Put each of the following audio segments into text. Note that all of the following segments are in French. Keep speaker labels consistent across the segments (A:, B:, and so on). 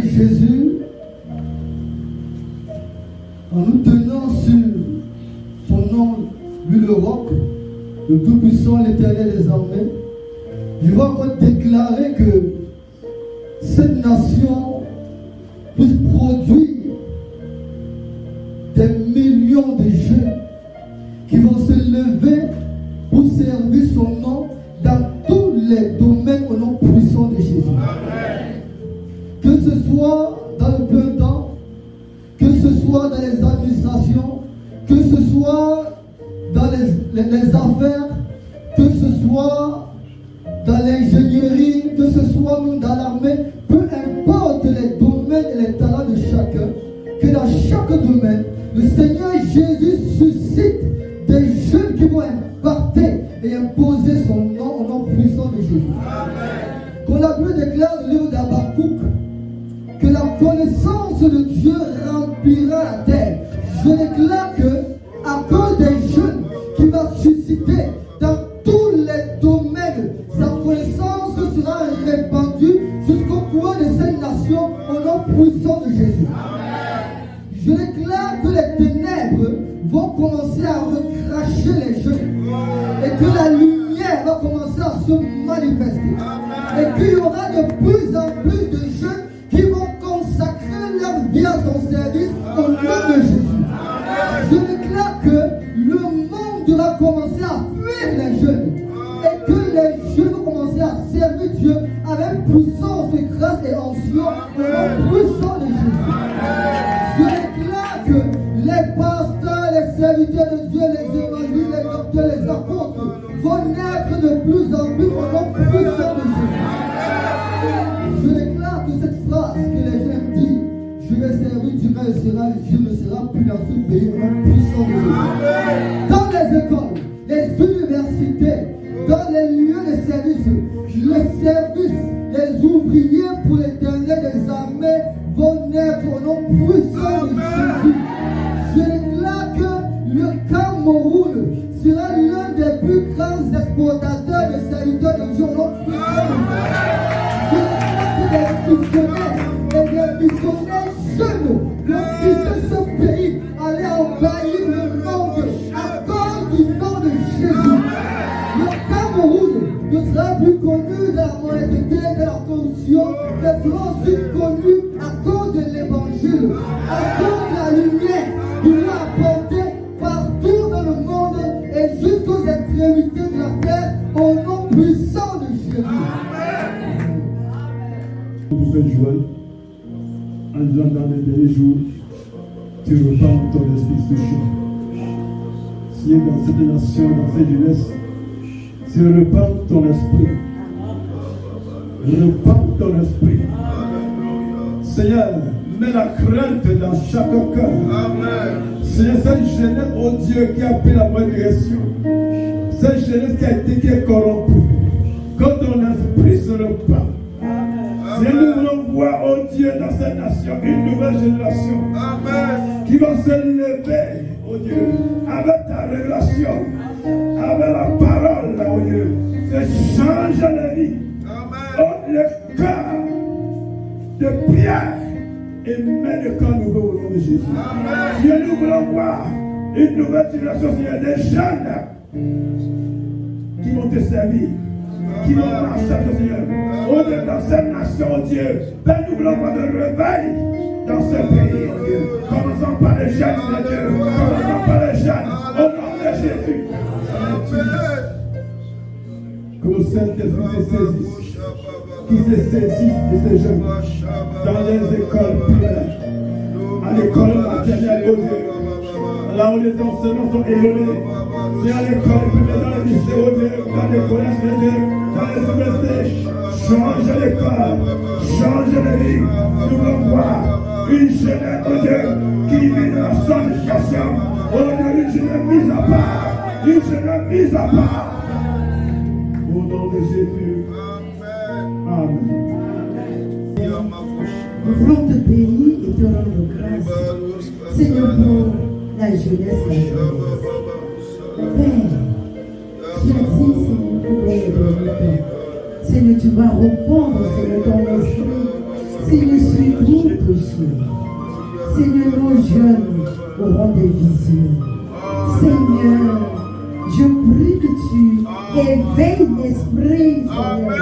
A: Jésus, en nous tenant sur son nom, lui le roc, le Tout-Puissant, l'Éternel des armées, il va encore déclarer que cette nation puisse produire des millions de jeunes qui vont se lever pour servir son nom dans tous les domaines au nom puissant de Jésus. Amen. Que ce soit dans le plein temps, que ce soit dans les administrations, que ce soit dans les affaires, que ce soit dans l'ingénierie, que ce soit même dans l'armée, peu importe les domaines et les talents de chacun, que dans chaque domaine, le Seigneur Jésus suscite des jeunes qui vont impacter et imposer son nom au nom puissant de Jésus. Amen. Qu'on a pu déclarer dans le livre d'Habakkuk que la connaissance de Dieu remplira la terre. Je déclare que à cause des jeunes qui va susciter dans tous les domaines, sa connaissance sera répandue jusqu'au courant de cette nation au nom puissant de Jésus. Amen. Je déclare que les ténèbres vont commencer à recracher les jeunes et que la lumière va commencer à se manifester. Amen. Et qu'il y aura de plus en plus de jeunes qui vont consacrer leur vie à son service au nom de Jésus. Amen. Je déclare que le monde va commencer à fuir les jeunes et que les jeunes vont commencer à servir Dieu avec puissance, grâce et onction au nom puissant de Jésus. Amen. Je déclare que les pasteurs, les serviteurs de Dieu, les évangélistes, les docteurs, les apôtres vont naître de plus en plus au nom puissant de Jésus. Amen. Je déclare que cette phrase que les gens disent, je vais servir Dieu quand je ne serai plus dans ce pays au nom puissant de Jésus. Dans les écoles, les universités, dans les lieux de service, les services, les ouvriers pour l'Éternel des armées vont naître au nom puissant de Jésus. Je déclare que le Cameroun sera l'un des plus grands exportateurs de serviteurs de Dieu au nom puissant de Jésus. Je déclare que des missionnaires et des missionnaires jeunes vont quitter ce pays, aller envahir le monde à cause du nom de Jésus. Le Cameroun ne sera plus connu de la modernité, de la corruption, mais sera aussi connu à cause de l'évangile, à cause de la lumière qu'il a apportée partout
B: feu de joie en disant dans les derniers jours, tu repars ton esprit touché. Si dans cette nation, dans cette jeunesse, tu repars ton esprit. Repars ton esprit. Seigneur, mets la crainte dans chaque cœur. Seigneur, cette jeunesse, oh Dieu, qui a pris la bonne direction. Cette jeunesse qui est corrompue. Quand ton esprit se repart. Seigneur, nous voulons voir, oh Dieu, dans cette nation, une nouvelle génération. Qui va se lever, oh Dieu, avec ta révélation, avec la parole, oh Dieu. C'est changer la vie. Oh, le cœur de pierre et mets le corps nouveau au nom de Jésus. Dieu, nous voulons voir une nouvelle génération, Seigneur, des jeunes qui vont te servir, qui vont marcher, Seigneur. Oh Dieu, dans cette nation, oh Dieu, Père, nous voulons voir le réveil dans ce pays, oh Dieu. Commençons par les jeunes, oh Dieu. Commençons par les jeunes, au nom de Jésus. Que le Saint-Esprit se saisisse, qui se saisisse de ces jeunes dans les écoles primaires, à l'école maternelle, oh Dieu, là où les enseignants sont élevés, c'est à l'école primaire, dans les lycées, oh Dieu, dans les collèges, oh Dieu, dans les universités. Change l'école, change les vies. Nous voulons voir une jeunesse, oh Dieu, qui vit dans son éducation, oh Dieu, une jeunesse mise à part, une jeunesse mise à part. Au nom de Jésus. Amen.
C: Nous voulons te bénir et te rendre grâce, Seigneur, pour la jeunesse. Père, tu as dit, Seigneur, pour les Seigneur, tu vas répondre, Seigneur, ton esprit. Seigneur, suis gros péché. Seigneur, nos jeunes auront des visions. Seigneur, je prie que tu éveilles l'esprit, Seigneur,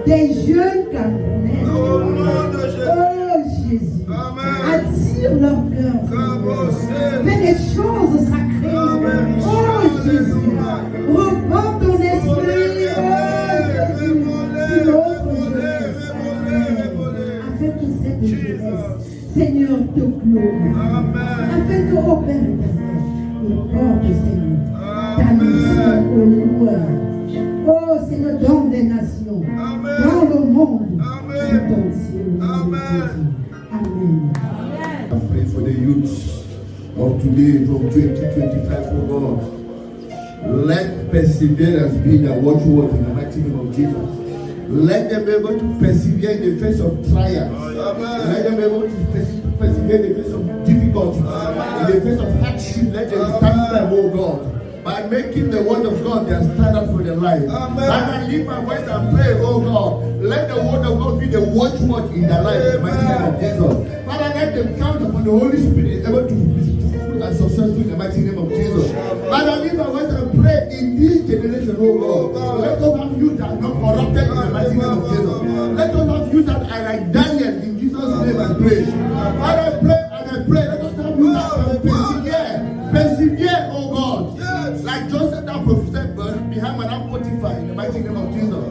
C: des jeunes Camerounais. Oh Jésus, attire leur cœur, fais des choses sacrées. Oh Jésus, reprends ton esprit, oh Jésus, sur notre jeunesse, afin que cette jeunesse, Seigneur, te glorifie, afin que, oh Père éternel, nous porte, Seigneur, ta mission au loin. Oh Seigneur, dans les nations, dans le monde, tout entier, au nom de Jésus. Amen.
D: I pray for the youths of today from 2025, oh God. Let perseverance be the watchword in the mighty name of Jesus. Let them be able to persevere in the face of trials. Let them be able to persevere in the face of difficulties. In the face of hardship, let them stand firm, oh God. By making the word of God their standard for their life. I lift my voice and pray, oh God, let the word of God be the watchword in their life, in the mighty name of Jesus. Father, let them count upon the Holy Spirit, able to be fruitful and successful in the mighty name of Jesus. Father, lift my voice and pray in this generation, oh God. Let us have youth that are not corrupted in the mighty name of Jesus. Let us have youth that are like Daniel in Jesus' name and pray. Father, I pray and I pray, let us have youth that can persevere, oh God. Like Joseph that prophesied behind Madame Potiphar in the mighty name of Jesus.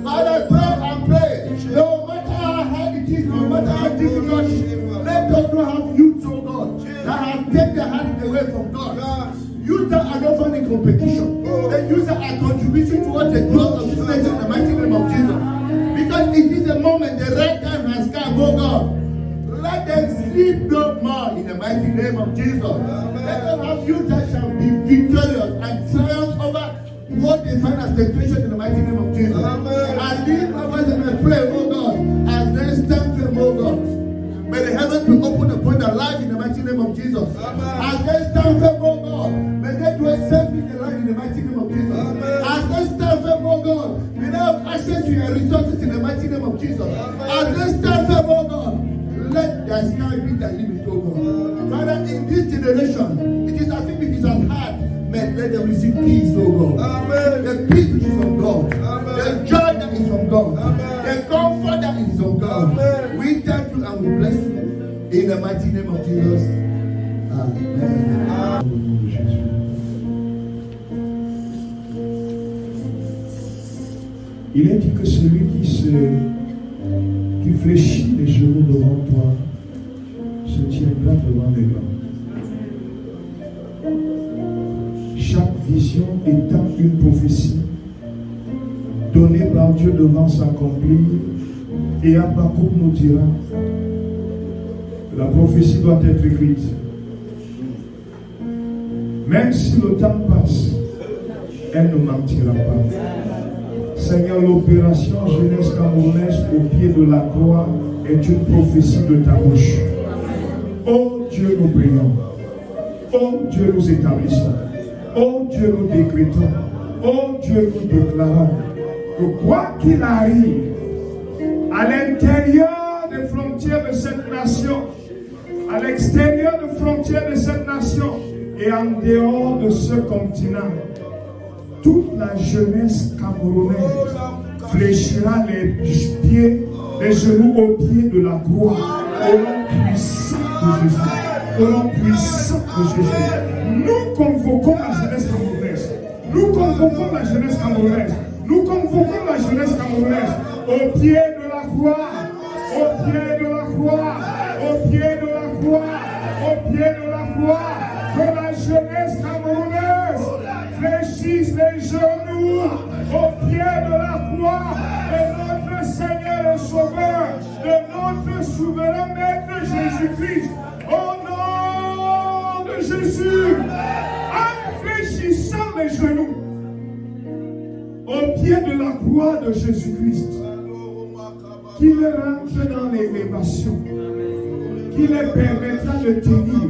D: Father, pray and pray. No matter how hard it is, no matter how difficult it is, let us not have youth, oh God, that have taken their hands away from God. Youth that are not found in competition. The youth that are contributing towards the growth of this nation in the mighty name of Jesus. Because it is the moment, the right time has come, oh God. Let them sleep no more in the mighty name of Jesus. Let them have youth that shall be victorious and triumph over what they find as temptation in the mighty name of Jesus. I lift my voice and I pray, oh God, as they stand firm, oh God. May the heavens be opened upon their life in the mighty name of Jesus. As they stand firm, oh God, may they do a safely in their life in the mighty name of Jesus. As they stand firm, oh God, may they have access to your resources in the mighty name of Jesus. As they stand firm, oh God, let the sky be the limit, oh God. Father, in this generation, it is as if it is as hard. Men, let them receive peace, oh God. Amen. The peace which is from God. Amen. The joy that is from God. Amen. The comfort that is from God. Amen. We thank you and we bless you. In the mighty name of Jesus. Amen.
B: Il est dit que celui qui se qui fléchit les genoux devant toi, se tiendra devant les grands. Chaque vision étant une prophétie donnée par Dieu devant s'accomplir, et Habakkuk nous dira que la prophétie doit être écrite. Même si le temps passe, elle ne mentira pas. Seigneur, l'opération Jeunesse Camerounaise au pied de la croix est une prophétie de ta bouche. Oh Dieu, nous prions. Oh Dieu, nous établissons. Oh Dieu, nous décrétons. Oh Dieu, nous déclarons que quoi qu'il arrive, à l'intérieur des frontières de cette nation, à l'extérieur des frontières de cette nation et en dehors de ce continent, toute la jeunesse camerounaise fléchira les pieds, les genoux aux pieds de la croix, au nom puissant de Jésus. Au nom puissant de Jésus. Nous convoquons la jeunesse camerounaise. Nous convoquons la jeunesse camerounaise. Nous convoquons la jeunesse camerounaise au pied de la croix, au pied de la croix, au pied de la croix, au pied de la croix. Que la jeunesse camerounaise fléchisse les genoux au pied de la croix de notre Seigneur et Sauveur, de notre souverain Maître Jésus-Christ. Au nom de Jésus, en fléchissant les genoux au pied de la croix de Jésus-Christ, qu'il rentre dans l'élévation, qui les permettra de tenir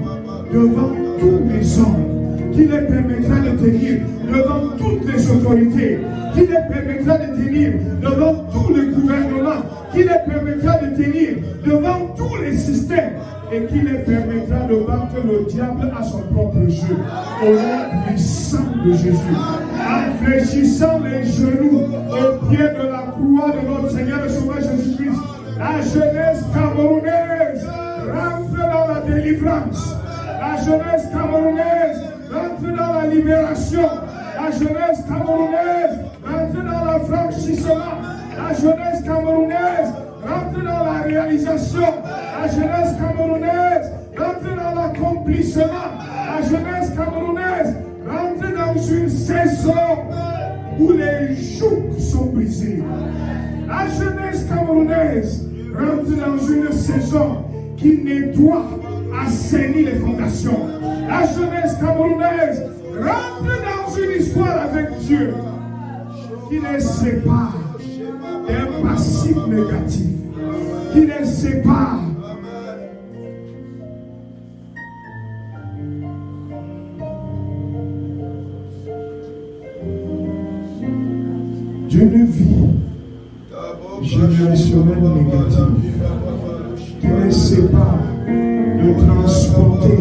B: devant tous les hommes, qui les permettra de tenir devant toutes les autorités, qui les permettra de tenir devant tous les gouvernements, qui les permettra de tenir devant tous les systèmes et qui les permettra de battre le diable à son propre jeu. Au nom puissant de Jésus, en fléchissant les genoux au pied de la croix de notre Seigneur et Sauveur Jésus-Christ, la jeunesse camerounaise rentre dans la délivrance. La jeunesse camerounaise rentre dans la libération. La jeunesse camerounaise rentre dans l'affranchissement. La jeunesse camerounaise rentre dans la réalisation. La jeunesse camerounaise rentre dans l'accomplissement. La jeunesse camerounaise rentre dans une saison où les jougs sont brisés. La jeunesse camerounaise rentre dans une saison qui nettoie, assainit les fondations. La jeunesse camerounaise rentre dans une histoire avec Dieu qui les sépare d'un passif négatif, qui les sépare d'une vie générationnelle négative, qui les sépare de transporter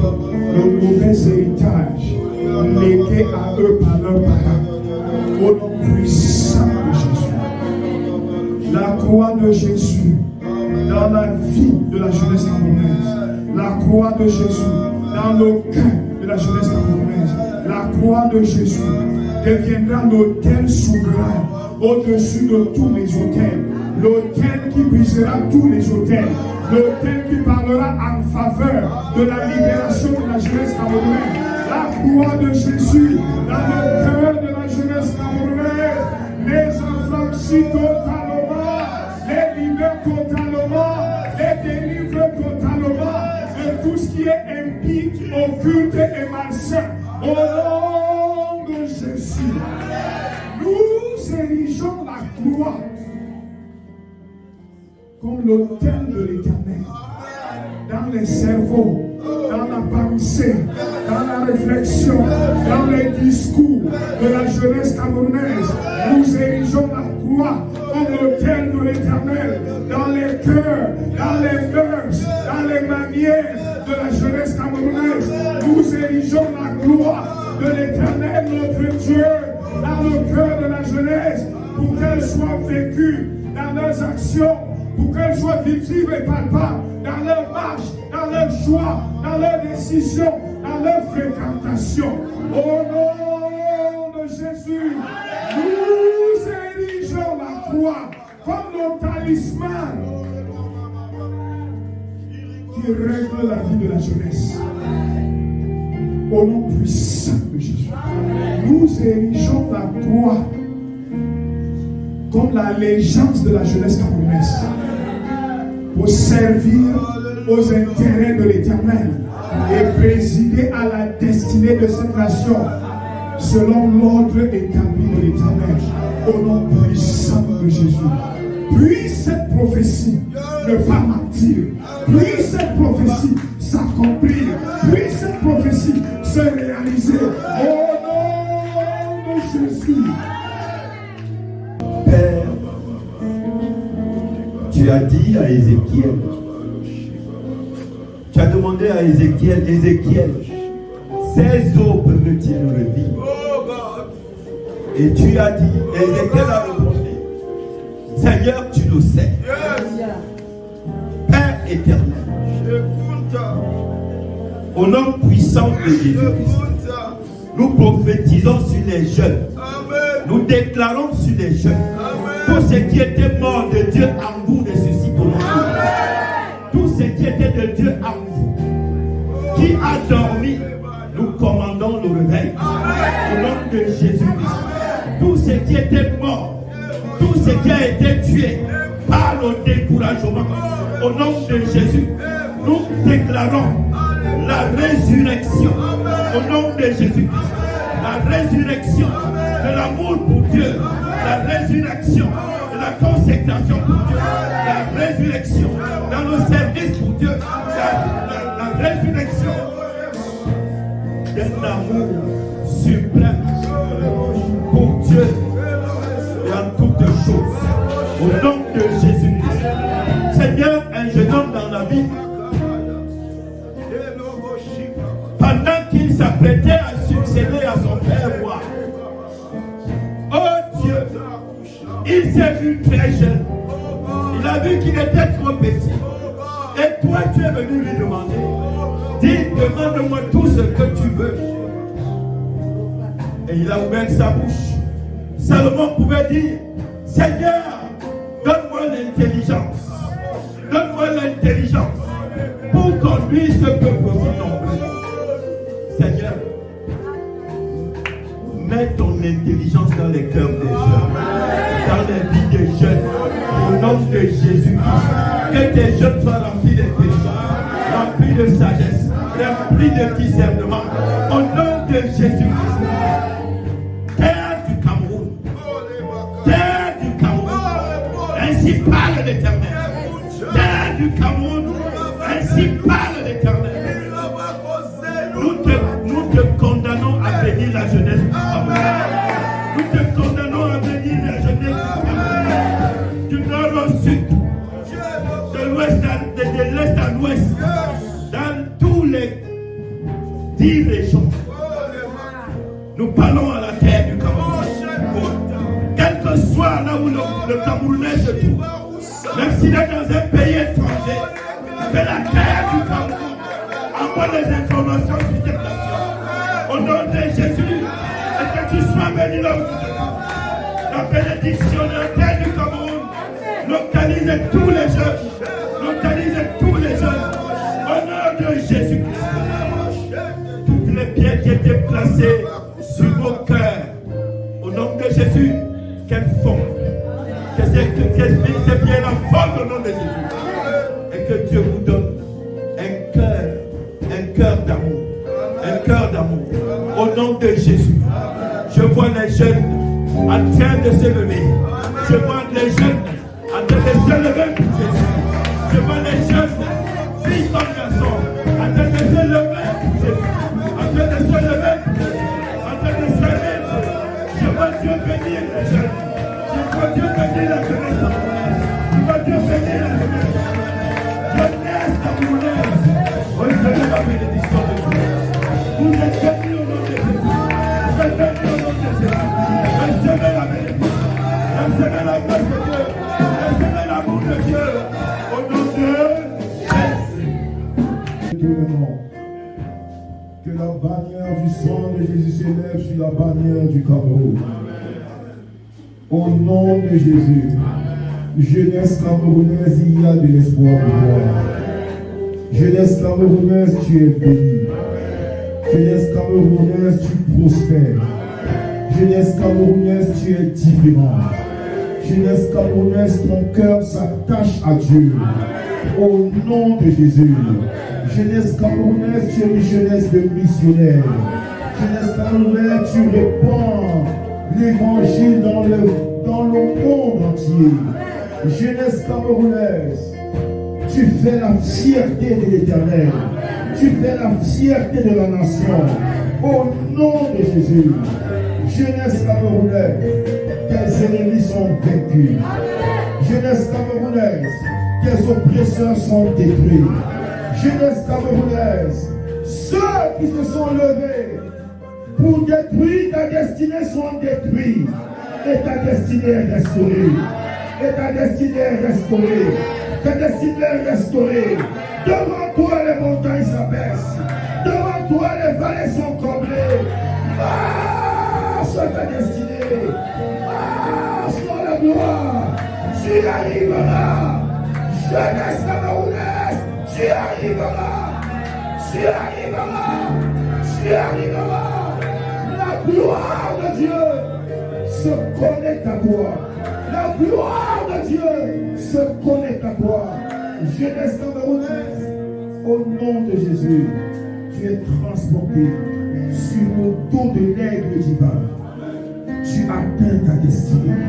B: le mauvais héritage légué à eux par leurs parents. Au nom puissant de Jésus, la croix de Jésus dans la vie de la jeunesse camerounaise, la croix de Jésus dans le cœur de la jeunesse camerounaise, la croix de Jésus deviendra l'autel souverain au-dessus de tous les autels, l'autel qui brisera tous les autels, l'autel qui parlera en faveur de la libération de la jeunesse camerounaise. La croix de Jésus dans le cœur de la jeunesse camerounaise les affranchit totalement, les libère totalement, les délivre totalement de tout ce qui est impie, occulte et malsain. Au nom de Jésus, nous érigeons la croix comme l'autel de l'Éternel dans les cerveaux, dans la pensée, dans la réflexion, dans les discours de la jeunesse camerounaise. Nous érigeons la croix comme l'autel de l'Éternel dans les cœurs, dans les mœurs, dans les manières de la jeunesse camerounaise. Nous érigeons la croix de l'Éternel, notre Dieu, dans le cœur de la jeunesse, pour qu'elle soit vécue dans leurs actions, pour qu'elle soit visible et palpable dans leur marche, dans leur choix, dans leurs décisions, dans leur fréquentation. Au nom de Jésus, nous érigeons la croix comme nos talismans règle la vie de la jeunesse. Au nom puissant de Jésus, nous érigeons la croix comme l'allégeance de la jeunesse camerounaise pour servir aux intérêts de l'Éternel et présider à la destinée de cette nation selon l'ordre établi de l'Éternel. Au nom puissant de Jésus. Puisse cette prophétie ne pas mentir. Puisse cette prophétie s'accomplir. Puisse cette prophétie se réaliser. Au nom de Jésus.
E: Père, tu as dit à Ézéchiel, tu as demandé à Ézéchiel, 16 eaux peuvent-ils revivre? Et tu as dit, Ézéchiel a répondu, Seigneur, tu le sais. Père éternel, au nom puissant de Jésus-Christ, nous prophétisons sur les jeunes. Nous déclarons sur les jeunes. Tout ce qui était mort de Dieu en vous ressuscite au nom de Dieu. Tout ce qui était de Dieu en vous, qui a dormi, nous commandons le réveil. Au nom de Jésus-Christ. Tout ce qui était mort, tout ce qui a été tué par le découragement, au nom de Jésus, nous déclarons la résurrection. Au nom de Jésus-Christ. La résurrection de l'amour pour Dieu, la résurrection de la consécration pour Dieu, la résurrection dans le service pour Dieu, la résurrection d'un amour suprême pour Dieu et en toutes choses. Au nom de Jésus-Christ. Seigneur, un jeune homme dans la vie, pendant qu'il s'apprêtait à succéder à son père roi, oh Dieu, il s'est vu très jeune. Il a vu qu'il était trop petit. Et toi, tu es venu lui demander, dis, demande-moi tout ce que tu veux. Et il a ouvert sa bouche. Salomon pouvait dire, Seigneur, donne-moi l'intelligence. Donne-moi l'intelligence pour conduire ce peuple aussi nombreux. Seigneur, mets ton intelligence dans les cœurs des jeunes, dans les vies des jeunes, au nom de Jésus-Christ. Que tes jeunes soient remplis d'intelligence, remplis de sagesse, remplis de discernement, au nom de Jésus-Christ. Terre du Cameroun, terre du Cameroun, ainsi parle l'Éternel. Terre du Cameroun, ainsi parle l'Éternel. Nous te condamnons à bénir la jeunesse du Cameroun. Nous te condamnons à bénir la jeunesse du nord au sud, de l'ouest de l'est à l'ouest, dans tous les 10 régions. Nous parlons à la terre du Cameroun. Quel que soit là où le Camerounais se trouve, même s'il est dans un pays étranger, que la terre du Cameroun envoie les informations sur cette nation. Au nom de Jésus, et que tu sois béni là où tu es. La bénédiction de la terre du Cameroun localise tous les jeunes. Localise tous les jeunes. Au nom de Jésus-Christ. Toutes les pierres qui étaient placées sur vos cœurs, au nom de Jésus, qu'elles fondent. Que ces pierres-là fondent au nom de Jésus. Et que Dieu vous donne un cœur d'amour. Un cœur d'amour. Au nom de Jésus. Je vois les jeunes en train de se lever. Je vois les jeunes en train de se lever pour Jésus. Je vois les jeunes, filles comme garçons, en train de se lever pour Jésus. En train de se lever pour Jésus. En train de se lever. Je vois Dieu bénir les jeunes. Je vois Dieu bénir la jeunesse. Je vois Dieu bénir la jeunesse. Jeunesse camerounaise. Recevez la bénédiction de Dieu. Vous êtes bénis au nom de Jésus. Vous êtes bénis au nom de Jésus. Recevez la bénédiction. Recevez la grâce de Dieu. Recevez l'amour de Dieu. Au nom de Jésus.
B: Que la bannière du sang de Jésus s'élève sur la bannière du Cameroun. Au nom de Jésus. Jeunesse camerounaise, il y a de l'espoir pour toi. Jeunesse camerounaise, tu es bénie. Jeunesse camerounaise, tu prospères. Jeunesse camerounaise, tu es différente. Jeunesse camerounaise, ton cœur s'attache à Dieu. Au nom de Jésus. Jeunesse camerounaise, tu es une jeunesse de missionnaires. Jeunesse camerounaise, tu répands l'évangile dans le monde entier. Jeunesse camerounaise, tu fais la fierté de l'Éternel. Tu fais la fierté de la nation. Au nom de Jésus. Jeunesse camerounaise, tes ennemis sont vaincus. Jeunesse camerounaise, tes oppresseurs sont détruits. Jeunesse camerounaise, ceux qui se sont levés pour détruire ta destinée sont détruits. Et ta destinée est restaurée. Et ta destinée est restaurée. Ta destinée est restaurée. Devant toi, les montagnes s'abaissent. Devant toi, les vallées sont comblées. Marche ta destinée. Marche dans la gloire. Tu y arriveras. Jeunesse camerounaise, tu y arriveras. Tu y arriveras. Tu y arriveras. La gloire de Dieu se connecte à toi. La gloire de Dieu se connecte à toi. Jeunesse camerounaise, au nom de Jésus, tu es transporté sur le dos de l'aigle divin. Tu atteins ta destinée.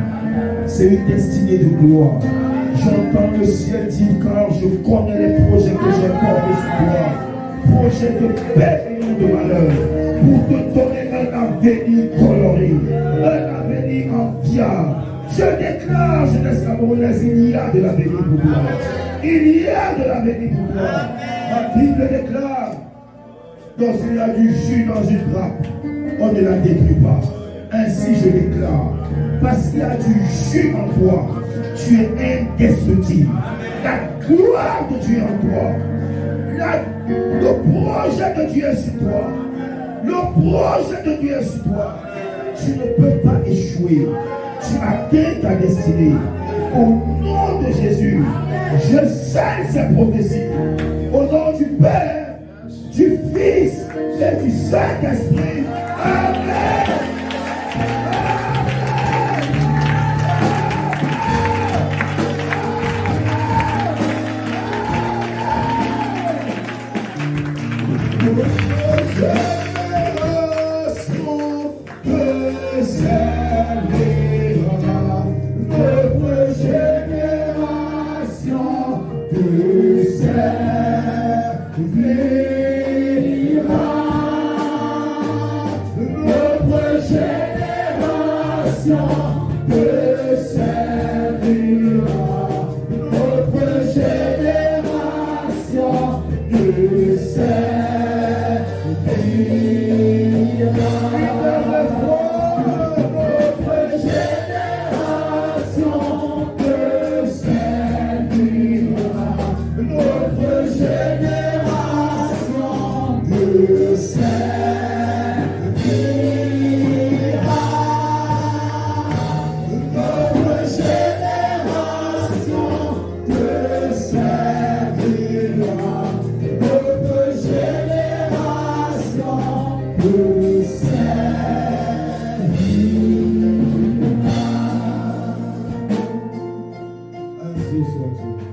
B: C'est une destinée de gloire. J'entends le ciel dire car je connais les projets que j'ai formés sur toi. Projets de paix et non de malheur. Pour te donner un avenir coloré. Un avenir en pierre. Je déclare, jeunesse camerounaise, il y a de l'avenir pour toi. Il y a de l'avenir pour toi. La Bible déclare, lorsqu'il y a du jus dans une grappe, on ne la détruit pas. Ainsi je déclare, parce qu'il y a du jus en toi, tu es indestructible. La gloire de Dieu en toi, le projet de Dieu est sur toi, le projet de Dieu est sur toi. Tu ne peux pas échouer. Tu atteins ta destinée. Au nom de Jésus, je scelle ces prophéties. Au nom du Père, du Fils et du Saint-Esprit. Amen. Ainsi soit-il.